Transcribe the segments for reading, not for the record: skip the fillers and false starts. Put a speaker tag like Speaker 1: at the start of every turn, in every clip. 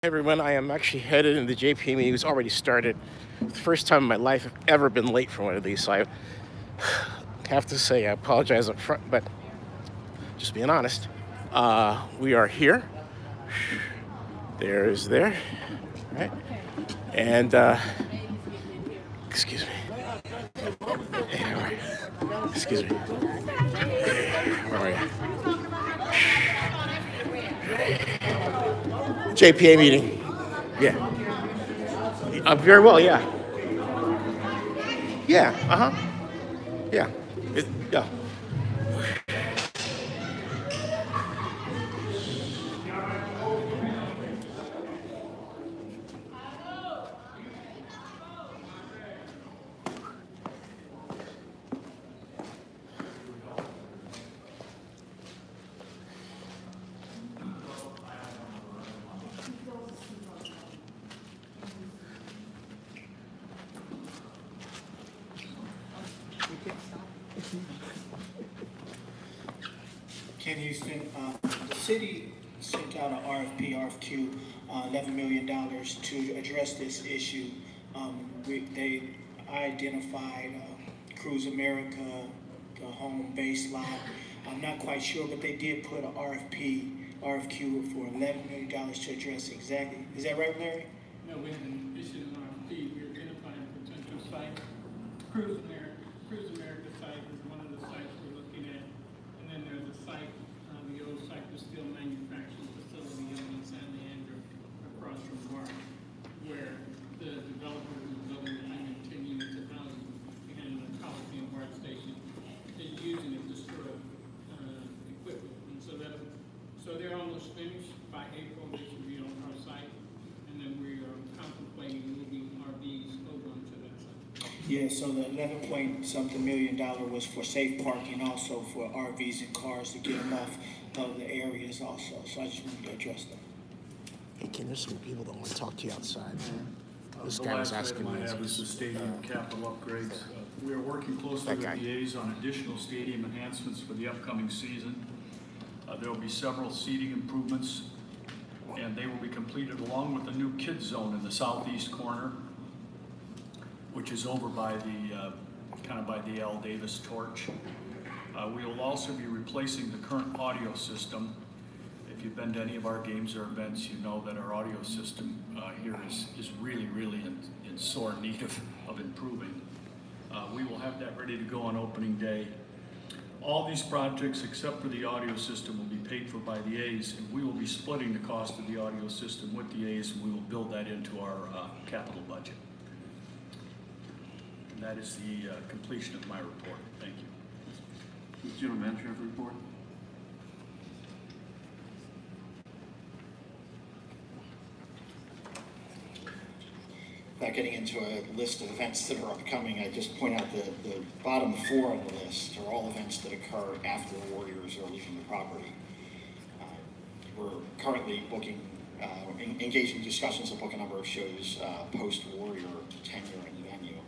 Speaker 1: Everyone, I am actually headed in the JPA meeting. It's already started. It's the first time in my life I've ever been late for one of these, so I have to say I apologize up front, but just being honest. We are here. There's there, right? And excuse me. Hey, how are you? Excuse me. Hey, how are you? JPA meeting. Yeah. I'm very well. Yeah. Yeah. Yeah. Yeah.
Speaker 2: Ken Houston, the city sent out an RFQ, $11 million to address this issue. They identified Cruise America, the home base lot. I'm not quite sure, but they did put an RFQ for $11 million to address exactly. Is that right, Larry?
Speaker 3: No, we haven't issued an RFP. We're identifying potential sites. Cruise America site is one of the sites we're looking at. And then there's a site, the old site, the steel manufacturing facility in San Leandro across from Mark, where the developer who's building the 10 units of housing behind the Coliseum BART station is using it to store equipment. And so they're almost finished. By April, they should be on our site. And then we are contemplating moving RVs over onto that site.
Speaker 2: Yeah, so the 11-point-something million was for safe parking, also for RVs and cars to get them off of the areas also. So I just wanted to address that.
Speaker 1: Hey, Ken, there's some people that want to talk to you outside. This
Speaker 4: The
Speaker 1: guy was
Speaker 4: last
Speaker 1: asking
Speaker 4: item
Speaker 1: me.
Speaker 4: I have is the stadium capital upgrades. We are working closely with the A's on additional stadium enhancements for the upcoming season. There will be several seating improvements, and they will be completed along with the new kids zone in the southeast corner, which is over by the kind of by the L. Davis torch. We will also be replacing the current audio system. If you've been to any of our games or events, you know that our audio system here is really in sore need of improving. We will have that ready to go on opening day. All these projects, except for the audio system, will be paid for by the A's, and we will be splitting the cost of the audio system with the A's, and we will build that into our capital budget. And that is the completion of my report. Thank you.
Speaker 5: Mr. General Manager, have a report.
Speaker 2: Without getting into a list of events that are upcoming, I just point out the bottom 4 on the list are all events that occur after the Warriors are leaving the property. We're currently booking, engaged in discussions to book a number of shows post-Warrior tenure in the venue,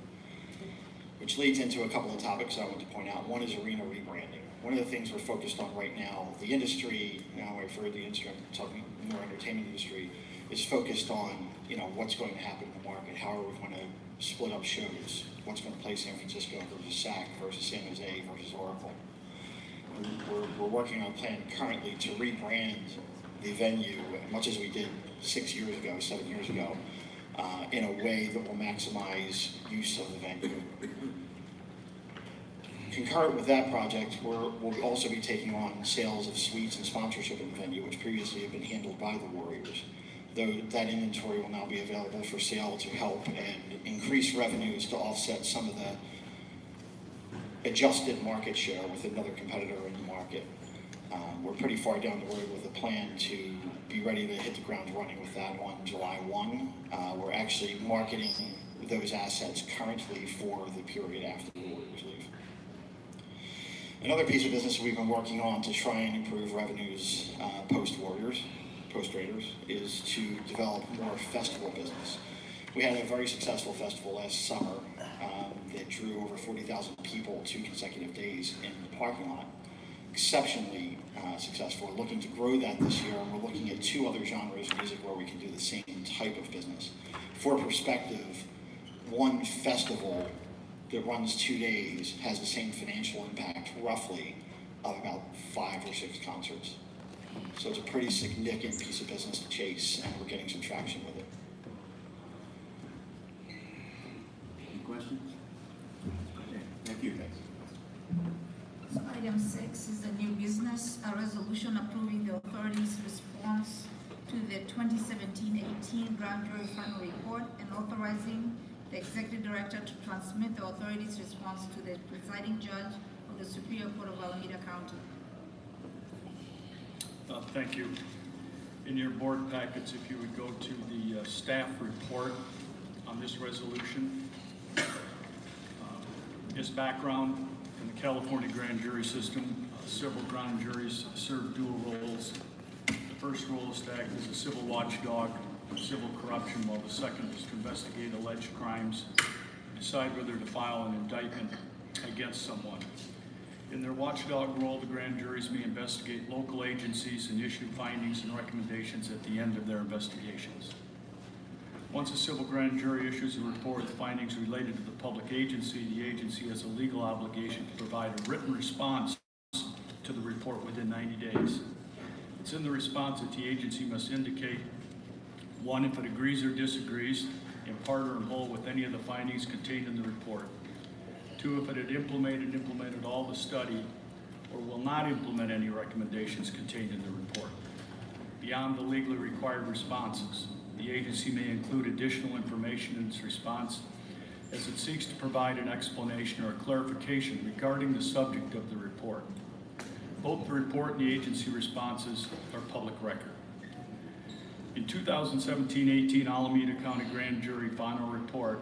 Speaker 2: which leads into a couple of topics I want to point out. One is arena rebranding. One of the things we're focused on right now, the industry, now I've heard the industry, I'm talking more entertainment industry, is focused on, what's going to happen in the market, how are we going to split up shows, what's going to play San Francisco versus SAC versus San Jose versus Oracle. We're working on a plan currently to rebrand the venue, much as we did 7 years ago, in a way that will maximize use of the venue. Concurrent with that project, we'll also be taking on sales of suites and sponsorship in the venue, which previously had been handled by the Warriors. Though that inventory will now be available for sale to help and increase revenues to offset some of the adjusted market share with another competitor in the market. We're pretty far down the road with a plan to be ready to hit the ground running with that on July 1. We're actually marketing those assets currently for the period after the Warriors leave. Another piece of business we've been working on to try and improve revenues post-Raiders, is to develop more festival business. We had a very successful festival last summer that drew over 40,000 people 2 consecutive days in the parking lot. exceptionally successful. We're looking to grow that this year, and we're looking at 2 other genres of music where we can do the same type of business. For perspective, one festival that runs 2 days has the same financial impact, roughly, of about 5 or 6 concerts. So it's a pretty significant piece of business to chase, and we're getting some traction with it.
Speaker 5: Any questions? Okay, thank you.
Speaker 6: So item 6 is a new business, a resolution approving the authority's response to the 2017-18 grand jury final report and authorizing the executive director to transmit the authority's response to the presiding judge of the Superior Court of Alameda County.
Speaker 4: Thank you. In your board packets, if you would go to the staff report on this resolution. Its background in the California grand jury system, several grand juries serve dual roles. The first role is to act as a civil watchdog of civil corruption, while the second is to investigate alleged crimes, decide whether to file an indictment against someone. In their watchdog role, the grand juries may investigate local agencies and issue findings and recommendations at the end of their investigations. Once a civil grand jury issues a report with findings related to the public agency, the agency has a legal obligation to provide a written response to the report within 90 days. It's in the response that the agency must indicate, 1, if it agrees or disagrees, in part or in whole, with any of the findings contained in the report. 2, if it had implemented all the study or will not implement any recommendations contained in the report. Beyond the legally required responses, the agency may include additional information in its response as it seeks to provide an explanation or a clarification regarding the subject of the report. Both the report and the agency responses are public record. In 2017-18 Alameda County Grand Jury Final Report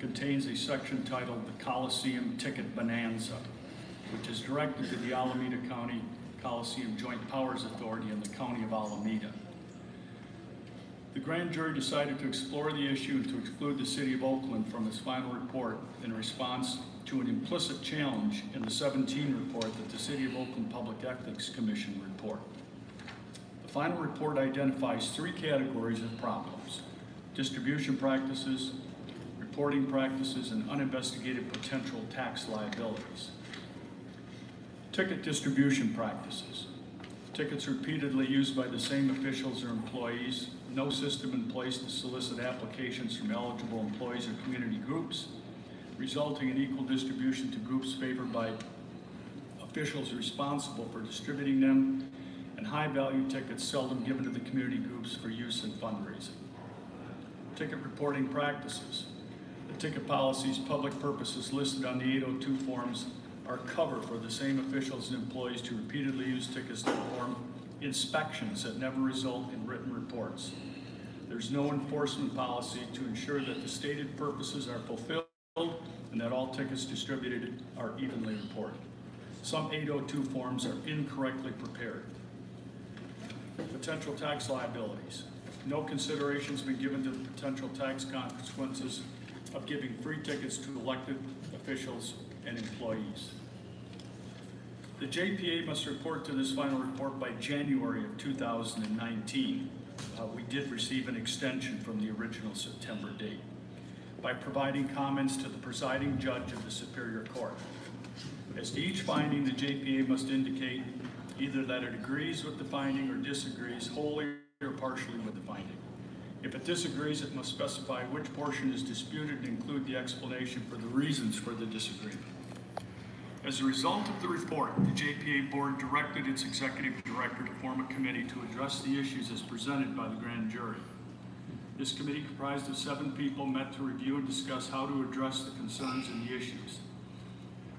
Speaker 4: contains a section titled the Coliseum Ticket Bonanza, which is directed to the Alameda County Coliseum Joint Powers Authority in the County of Alameda. The grand jury decided to explore the issue and to exclude the city of Oakland from its final report in response to an implicit challenge in the 17 report that the City of Oakland Public Ethics Commission report. The final report identifies 3 categories of problems: distribution practices, reporting practices, and uninvestigated potential tax liabilities. Ticket distribution practices. Tickets repeatedly used by the same officials or employees, no system in place to solicit applications from eligible employees or community groups, resulting in equal distribution to groups favored by officials responsible for distributing them, and high-value tickets seldom given to the community groups for use in fundraising. Ticket reporting practices. The ticket policies, public purposes listed on the 802 forms are cover for the same officials and employees to repeatedly use tickets to perform inspections that never result in written reports. There's no enforcement policy to ensure that the stated purposes are fulfilled and that all tickets distributed are evenly reported. Some 802 forms are incorrectly prepared. Potential tax liabilities. No consideration has been given to the potential tax consequences of giving free tickets to elected officials and employees. The JPA must report to this final report by January of 2019. We did receive an extension from the original September date by providing comments to the presiding judge of the Superior Court. As to each finding, the JPA must indicate either that it agrees with the finding or disagrees wholly or partially with the finding. If it disagrees, it must specify which portion is disputed and include the explanation for the reasons for the disagreement. As a result of the report, the JPA board directed its executive director to form a committee to address the issues as presented by the grand jury. This committee, comprised of 7 people, met to review and discuss how to address the concerns and the issues.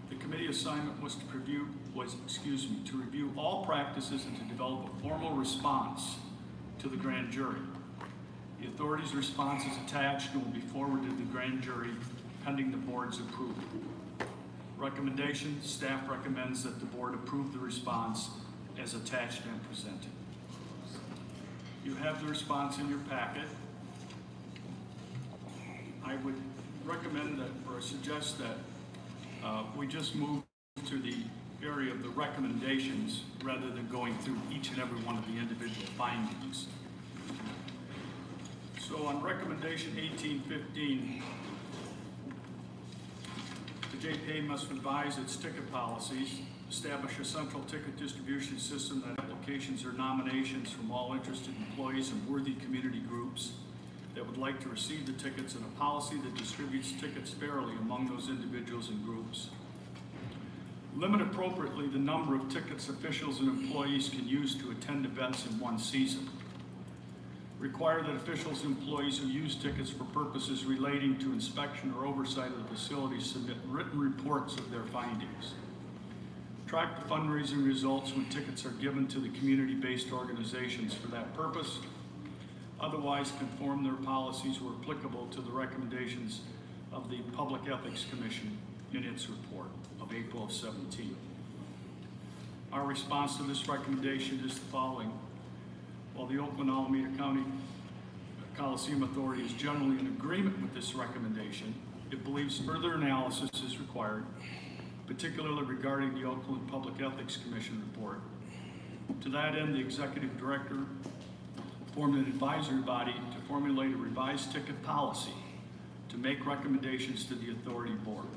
Speaker 4: The committee assignment was to review all practices and to develop a formal response to the grand jury. The authority's response is attached and will be forwarded to the grand jury pending the board's approval. Recommendation: staff recommends that the board approve the response as attached and presented. You have the response in your packet. I would recommend that, or suggest that we just move to the area of the recommendations rather than going through each and every one of the individual findings. So on recommendation 1815, the JPA must revise its ticket policies, establish a central ticket distribution system that applications or nominations from all interested employees and worthy community groups that would like to receive the tickets, and a policy that distributes tickets fairly among those individuals and groups. Limit appropriately the number of tickets officials and employees can use to attend events in one season. Require that officials and employees who use tickets for purposes relating to inspection or oversight of the facility submit written reports of their findings. Track the fundraising results when tickets are given to the community-based organizations for that purpose. Otherwise, conform their policies where applicable to the recommendations of the Public Ethics Commission in its report of April of 17. Our response to this recommendation is the following. While the Oakland Alameda County Coliseum Authority is generally in agreement with this recommendation, it believes further analysis is required, particularly regarding the Oakland Public Ethics Commission report. To that end, the Executive Director formed an advisory body to formulate a revised ticket policy to make recommendations to the Authority Board.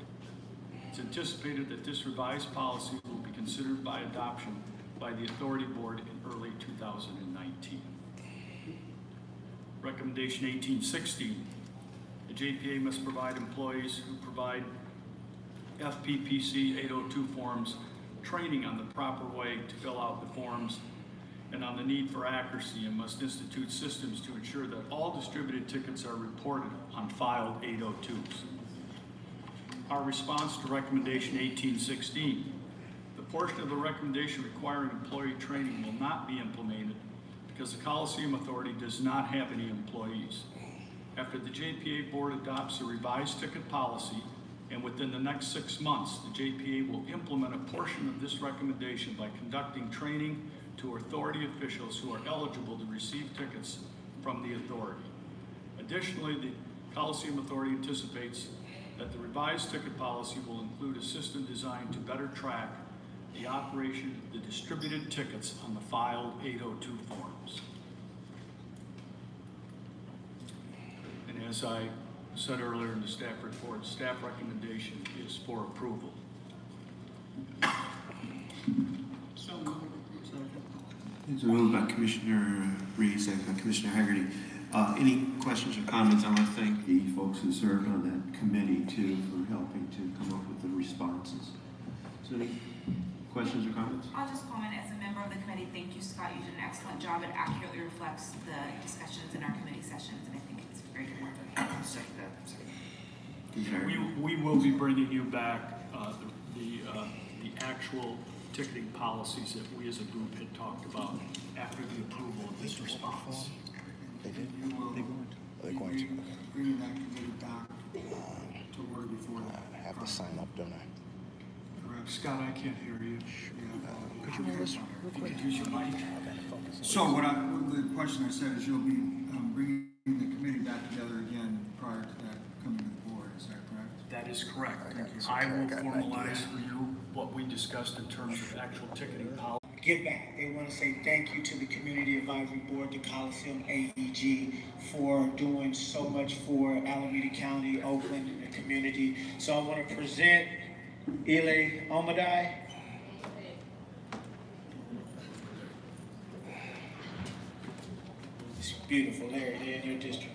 Speaker 4: It's anticipated that this revised policy will be considered by adoption by the Authority Board in early 2019. Recommendation 1816, the JPA must provide employees who provide FPPC 802 forms training on the proper way to fill out the forms and on the need for accuracy, and must institute systems to ensure that all distributed tickets are reported on filed 802s. Our response to recommendation 1816, the portion of the recommendation requiring employee training will not be implemented because the Coliseum Authority does not have any employees. After the JPA board adopts a revised ticket policy, and within the next 6 months, the JPA will implement a portion of this recommendation by conducting training to authority officials who are eligible to receive tickets from the authority. Additionally, the Coliseum Authority anticipates that the revised ticket policy will include a system designed to better track the operation of the distributed tickets on the filed 802 forms. And as I said earlier in the staff report, staff recommendation is for approval.
Speaker 3: So moved.
Speaker 5: It's moved by Commissioner Reed, second by Commissioner Haggerty. Any questions or comments? I want to thank the folks who served on that committee too for helping to come up with the responses. So any questions or comments?
Speaker 7: I'll just comment as a member of the committee. Thank you, Scott. You did an excellent job. It accurately reflects the discussions in our committee sessions, and I think it's very good work.
Speaker 4: We will be bringing you back the actual ticketing policies that we as a group had talked about after the approval of this response.
Speaker 8: They did? They're going to. Bringing that committee back to order before that.
Speaker 1: I have to sign up, don't I?
Speaker 8: Correct.
Speaker 4: Scott, I can't hear you.
Speaker 1: Could you hold this real quick?
Speaker 4: You could use your mic.
Speaker 8: So the question I said is you'll be bringing the committee back together again prior to that coming to the board, is that correct?
Speaker 4: That is correct. I will formalize for you what we discussed in terms of actual ticketing policy.
Speaker 9: Give back. They want to say thank you to the Community Advisory Board, the Coliseum AEG, for doing so much for Alameda County, Oakland, and the community. So I want to present Ile Omadai. It's beautiful, Larry. They're in your district.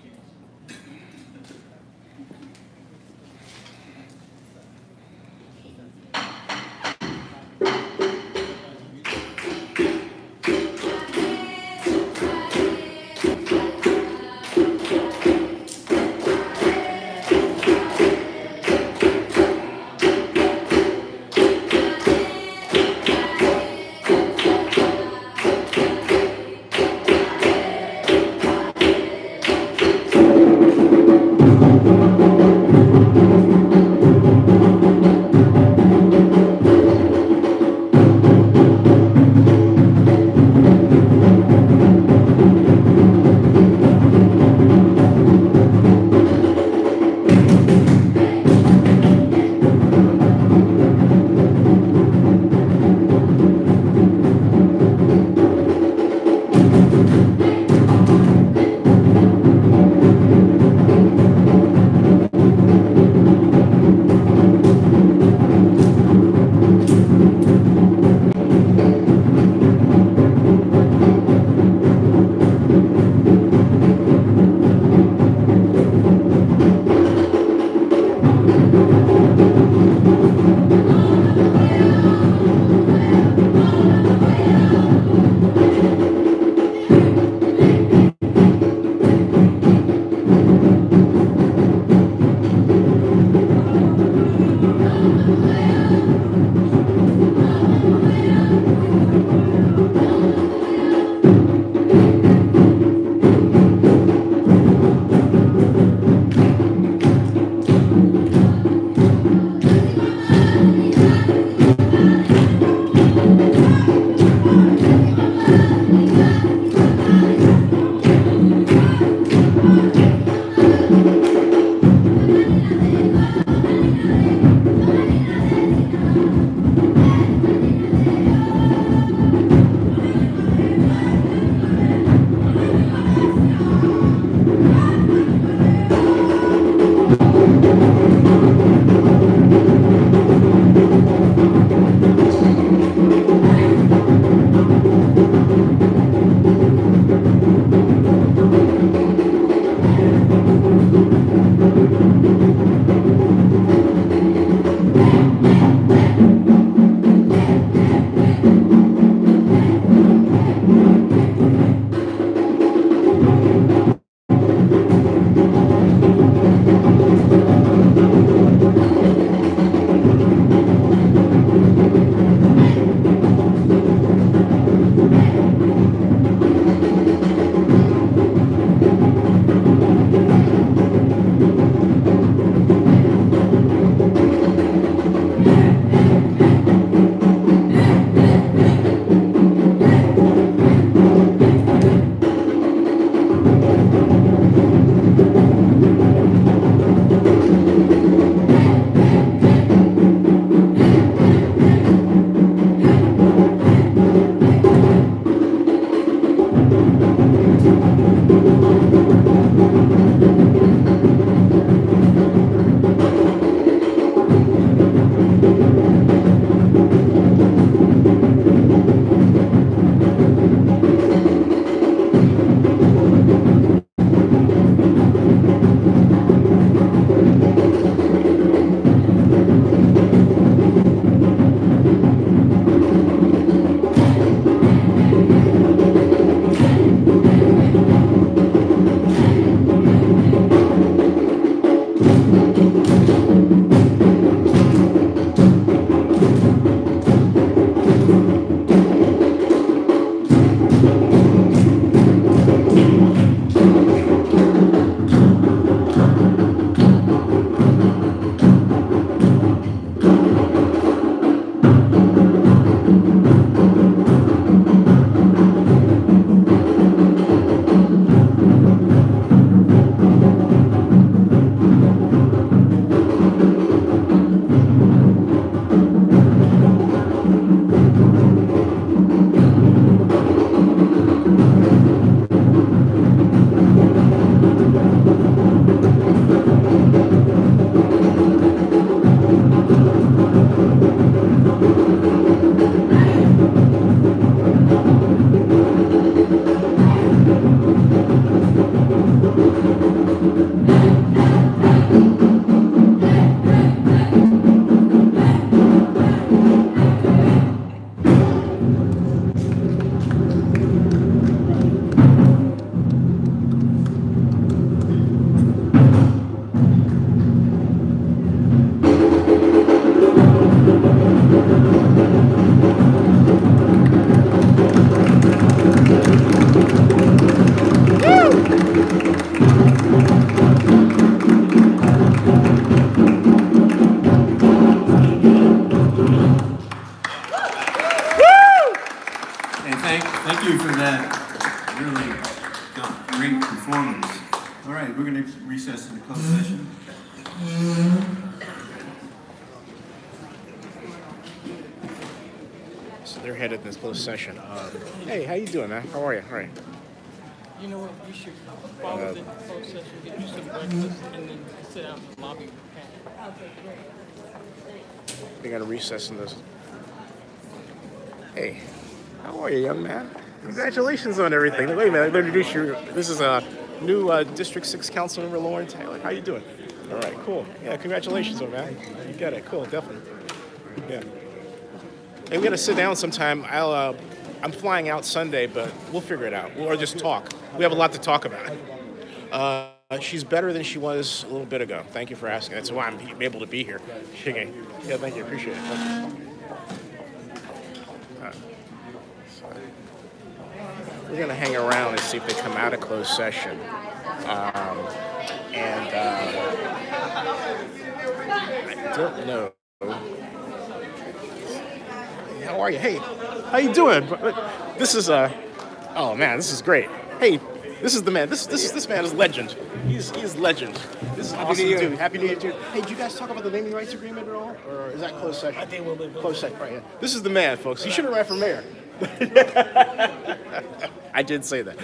Speaker 5: Thank you for that really great performance. All right, we're going to recess into closed session.
Speaker 1: So they're headed in this closed session. Hey, how you doing, man? How are you? All right.
Speaker 3: You know what, you should follow the closed session, get you some breakfast, and then sit out in the lobby with Pat. Okay, great.
Speaker 1: They got to recess in this. Hey, how are you, young man? Congratulations on everything. Wait a minute, let me introduce you. This is a new District 6 Councilmember Lauren Taylor. How you doing? All right, cool. Yeah, congratulations, on man. You got it. Cool, definitely. Yeah. Hey, we got to sit down sometime. I'm flying out Sunday, but we'll figure it out. Or just talk. We have a lot to talk about. She's better than she was a little bit ago. Thank you for asking. That's why I'm able to be here. Yeah, thank you. Appreciate it. Thank you. We're going to hang around and see if they come out of closed session. I don't know. How are you? Hey, how you doing? This is oh man, this is great. Hey, this is the man. This man is legend. He's legend. This is awesome dude. Happy New Year, dude. Hey, did you guys talk about the naming rights agreement at all, or is that closed session?
Speaker 9: I think we'll be
Speaker 1: closed session. Right. Yeah. This is the man, folks. He should have ran for mayor. I did say that.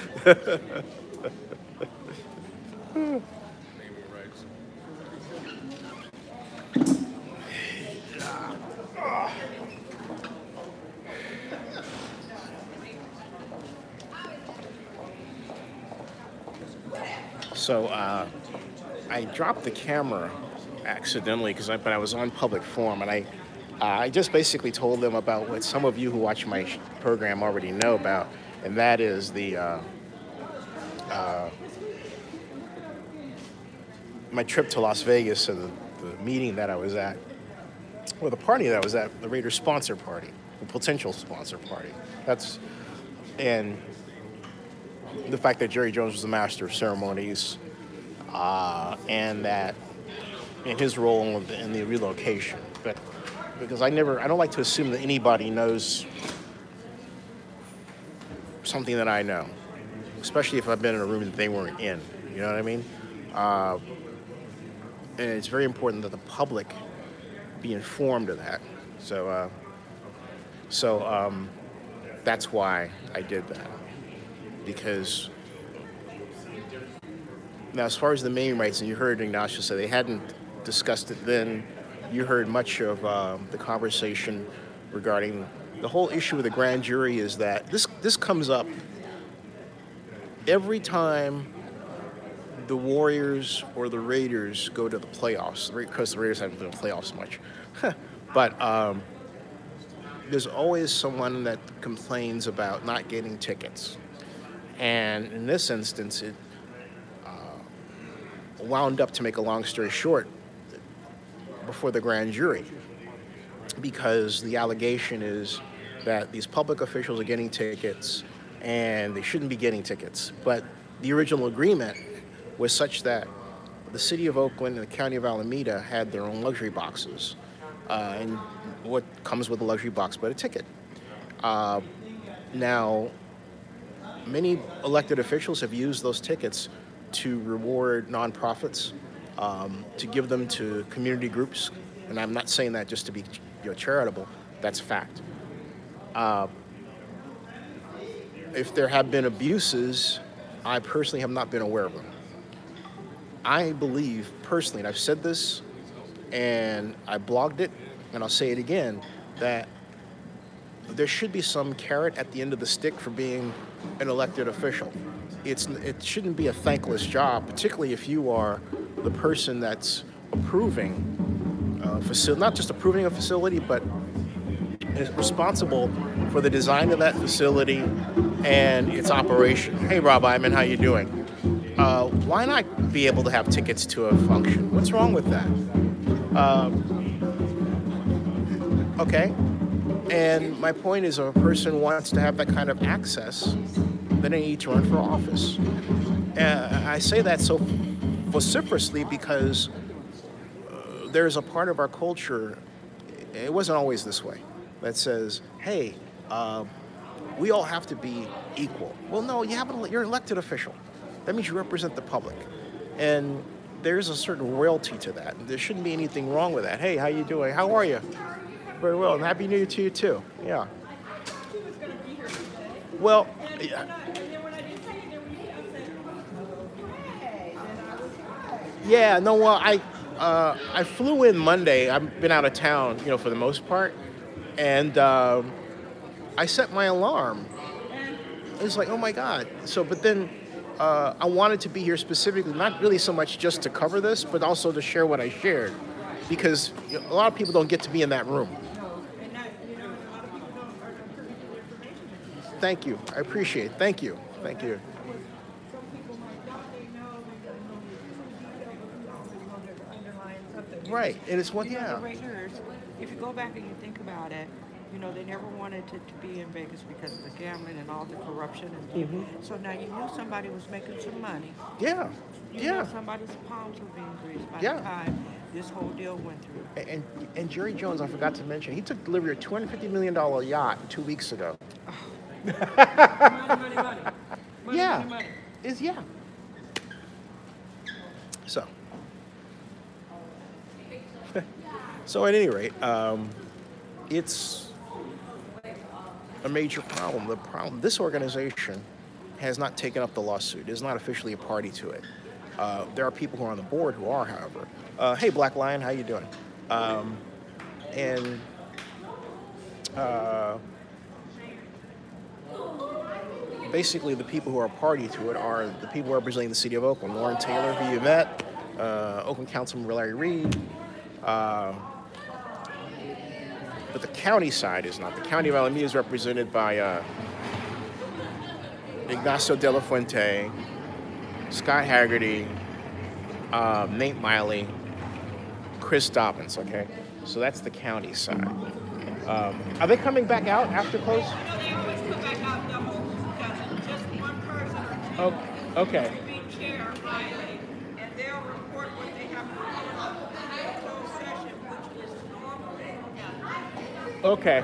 Speaker 1: So I dropped the camera accidentally but I was on public forum, and I just basically told them about what some of you who watch my program already know about, and that is my trip to Las Vegas and the meeting that I was at, or the party that I was at, the Raiders sponsor party, the potential sponsor party. And the fact that Jerry Jones was the master of ceremonies, and that in his role in the relocation, but because I don't like to assume that anybody knows something that I know, especially if I've been in a room that they weren't in. You know what I mean? And it's very important that the public be informed of that. So that's why I did that. Because now, as far as the naming rights, and you heard Ignacio say they hadn't discussed it then, you heard much of the conversation regarding the whole issue with the grand jury is that this comes up every time the Warriors or the Raiders go to the playoffs, because the Raiders haven't been in the playoffs much. But there's always someone that complains about not getting tickets. And in this instance, it wound up, to make a long story short, before the grand jury, because the allegation is that these public officials are getting tickets and they shouldn't be getting tickets. But the original agreement was such that the city of Oakland and the county of Alameda had their own luxury boxes. And what comes with a luxury box but a ticket? Now, many elected officials have used those tickets to reward nonprofits, to give them to community groups. And I'm not saying that just to be charitable, that's fact. If there have been abuses, I personally have not been aware of them. I believe personally, and I've said this, and I blogged it, and I'll say it again, that there should be some carrot at the end of the stick for being an elected official. It shouldn't be a thankless job, particularly if you are the person that's approving not just approving a facility, but is responsible for the design of that facility and its operation. Hey, Rob Iman, how you doing? Why not be able to have tickets to a function? What's wrong with that? Okay. And my point is, if a person wants to have that kind of access, then they need to run for office. I say that so vociferously because there's a part of our culture, it wasn't always this way, that says, hey, we all have to be equal. Well, no, you're an elected official. That means you represent the public. And there's a certain royalty to that. There shouldn't be anything wrong with that. Hey, how you doing? How are you? Very well, and Happy New Year to you too. Yeah. Well, yeah, no, well, I flew in Monday. I've been out of town, for the most part, and I set my alarm. It's like, oh my God. But then I wanted to be here specifically, not really so much just to cover this, but also to share what I shared, because a lot of people don't get to be in that room. Thank you. I appreciate it. Thank you. Thank you. Right. And it's what, yeah.
Speaker 10: If you go back and you think about it, they never wanted it to be in Vegas because of the gambling and all the corruption. And so now you knew somebody was making some money.
Speaker 1: Yeah.
Speaker 10: You know somebody's palms were being greased by the time this whole deal went through.
Speaker 1: And Jerry Jones, I forgot to mention, he took delivery of a $250 million yacht 2 weeks ago.
Speaker 10: Money.
Speaker 1: Yeah.
Speaker 10: Money.
Speaker 1: Yeah. So at any rate, it's a major problem. The problem, this organization has not taken up the lawsuit. It is not officially a party to it. There are people who are on the board who are, however. Hey, Black Lion, how you doing? Basically, the people who are party to it are the people representing the city of Oakland. Lauren Taylor, who you met, Oakland Councilman Larry Reed. But the county side is not. The county of Alameda is represented by Ignacio De La Fuente, Scott Haggerty, Nate Miley, Chris Dobbins, okay? So that's the county side. Are they coming back out after close?
Speaker 10: They always come back out double because just one person or two
Speaker 1: okay.
Speaker 10: be chair, Riley, and they'll report what they have to report in closed session, which is normal.
Speaker 1: Okay.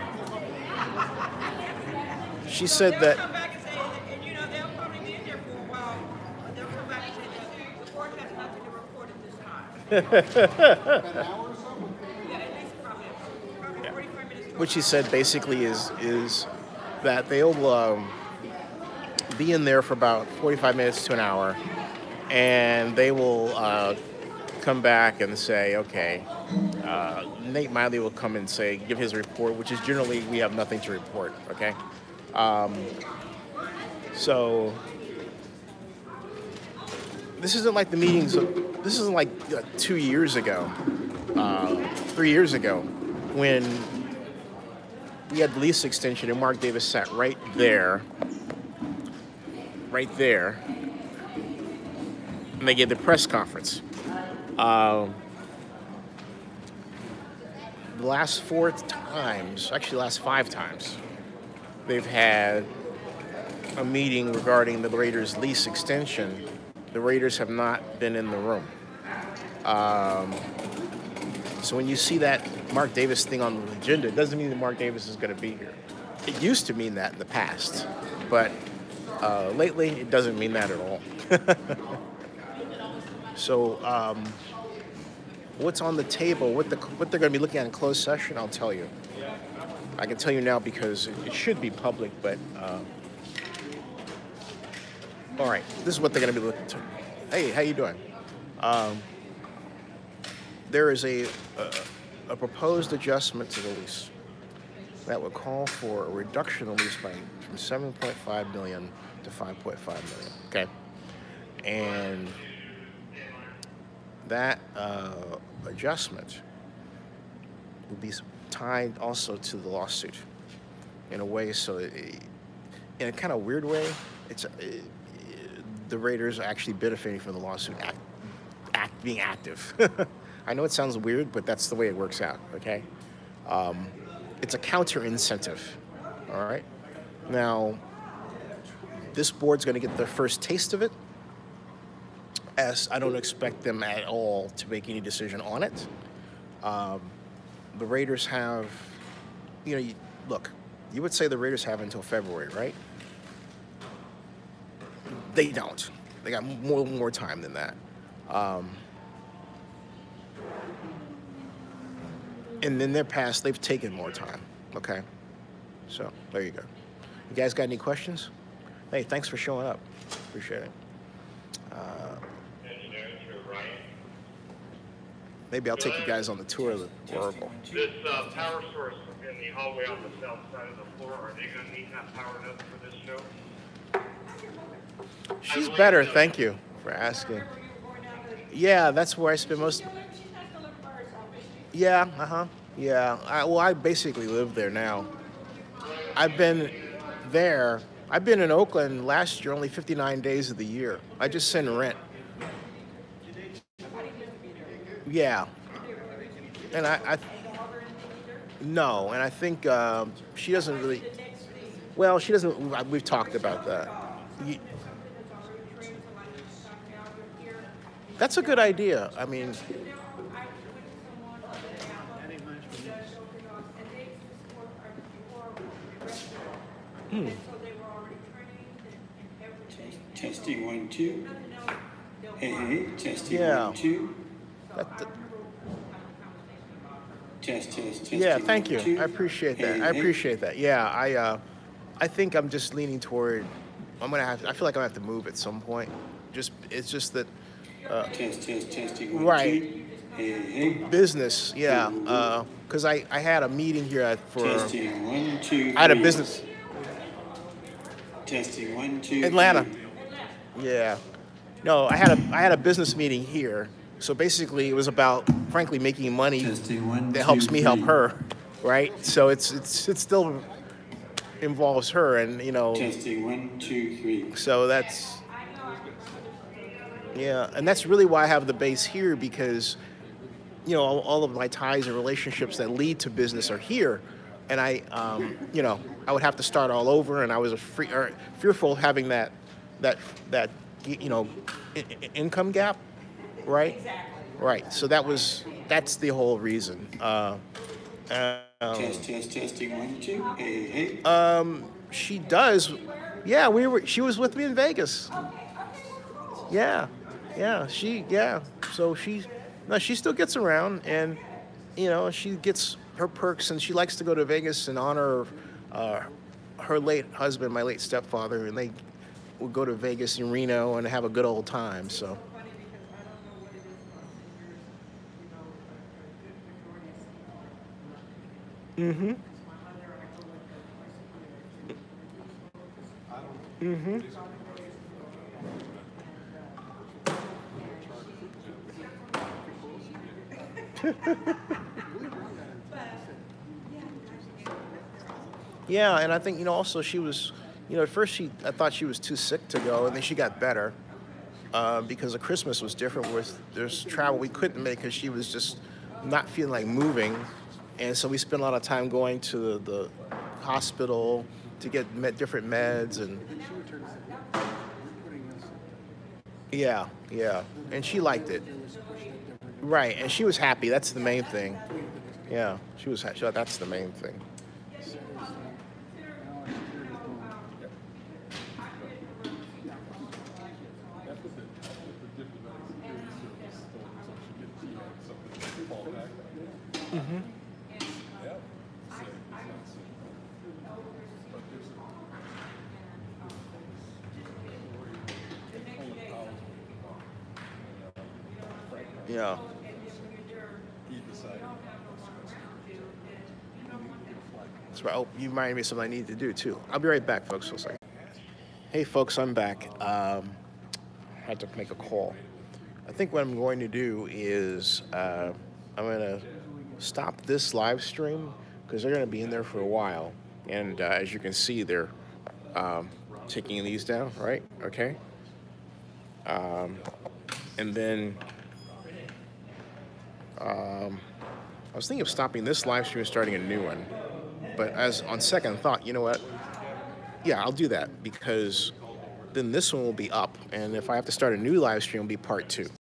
Speaker 1: She said
Speaker 10: They'll
Speaker 1: that.
Speaker 10: come back and say, and they'll probably be in there for a while. They'll come back and say, the board has nothing to report at this time. An hour or so? Yeah, at least probably 45 minutes.
Speaker 1: What she said basically is that they'll be in there for about 45 minutes to an hour, and they will come back and say, okay, Nate Miley will come and say, give his report, which is generally we have nothing to report, okay? So this isn't like the meetings, this isn't like 2 years ago, 3 years ago, when we had the lease extension and Mark Davis sat right there, and they gave the press conference. The last 4 times, actually the last 5 times, they've had a meeting regarding the Raiders' lease extension. The Raiders have not been in the room. So when you see that Mark Davis thing on the agenda, it doesn't mean that Mark Davis is going to be here. It used to mean that in the past, but lately it doesn't mean that at all. So what's on the table, what they're going to be looking at in closed session, I'll tell you. I can tell you now because it should be public, but all right, this is what they're going to be looking to. Hey, how you doing? There is a proposed adjustment to the lease that would call for a reduction of the lease from $7.5 million to 5.5 million. Okay, and that adjustment will be tied also to the lawsuit in a way, so in a kind of weird way, the Raiders are actually benefiting from the lawsuit being active. I know it sounds weird, but that's the way it works out, okay? It's a counter incentive, all right? Now, this board's gonna get their first taste of it, as I don't expect them at all to make any decision on it. The Raiders have, look, you would say the Raiders have until February, right? They don't. They got more time than that. And in their past, they've taken more time, okay? So, there you go. You guys got any questions? Hey, thanks for showing up. Appreciate it. Maybe I'll take you guys on the tour of the Oracle.
Speaker 11: This power source in the hallway on the south side of the floor, are they going to need that powered up for this show?
Speaker 1: She's better, thank you for asking. Yeah, that's where I spend most. Yeah, yeah. I basically live there now. I've been there. I've been in Oakland last year, only 59 days of the year. I just send rent. Yeah. And no, and I think she doesn't really, well, she doesn't, we've talked about that. That's a good idea. I mean,
Speaker 12: Testing 1, 2. Hey, testing 1, 2. Test.
Speaker 1: Yeah, thank you. I appreciate that. I appreciate that. Yeah, I think I'm just leaning toward. I feel like I'm gonna have to move at some point. It's just that.
Speaker 12: Testing 1,
Speaker 1: right.
Speaker 12: 2. Hey.
Speaker 1: Business, yeah. Because I had a meeting here for.
Speaker 12: Testing 1, 2.
Speaker 1: I had a business.
Speaker 12: Testing 1, 2.
Speaker 1: Atlanta. Yeah. No, I had a business meeting here. So basically, it was about, frankly, making money that helps me help her, right? So it still involves her, and
Speaker 12: Testing 1, 2, 3.
Speaker 1: So that's, yeah, and that's really why I have the base here, because all of my ties and relationships that lead to business are here, and I would have to start all over, and I was fearful of having that income gap. Right?
Speaker 10: Exactly.
Speaker 1: Right. So that's the whole reason.
Speaker 12: Testing 1, 2. Hey.
Speaker 1: She does. Yeah, she was with me in Vegas. Yeah. So she still gets around, and she gets her perks, and she likes to go to Vegas in honor of her late husband, my late stepfather, and they would go to Vegas and Reno and have a good old time. So. Mm-hmm. Mm-hmm. Yeah, and I think also she was, at first I thought she was too sick to go, and then she got better because of Christmas was different. There's travel we couldn't make because she was just not feeling like moving. And so we spent a lot of time going to the hospital to get different meds, and yeah, and she liked it. Right, and she was happy. That's the main thing. Yeah, she was happy. That's the main thing. Mm-hmm. Yeah. That's right. Oh, you reminded me of something I need to do too. I'll be right back, folks. For a second. Hey folks, I'm back. Had to make a call. I think what I'm going to do is I'm going to stop this live stream because they're going to be in there for a while. And as you can see, they're taking these down, right? Okay. And then I was thinking of stopping this live stream and starting a new one. But as on second thought, you know what? Yeah, I'll do that because then this one will be up. And if I have to start a new live stream, it'll be part 2.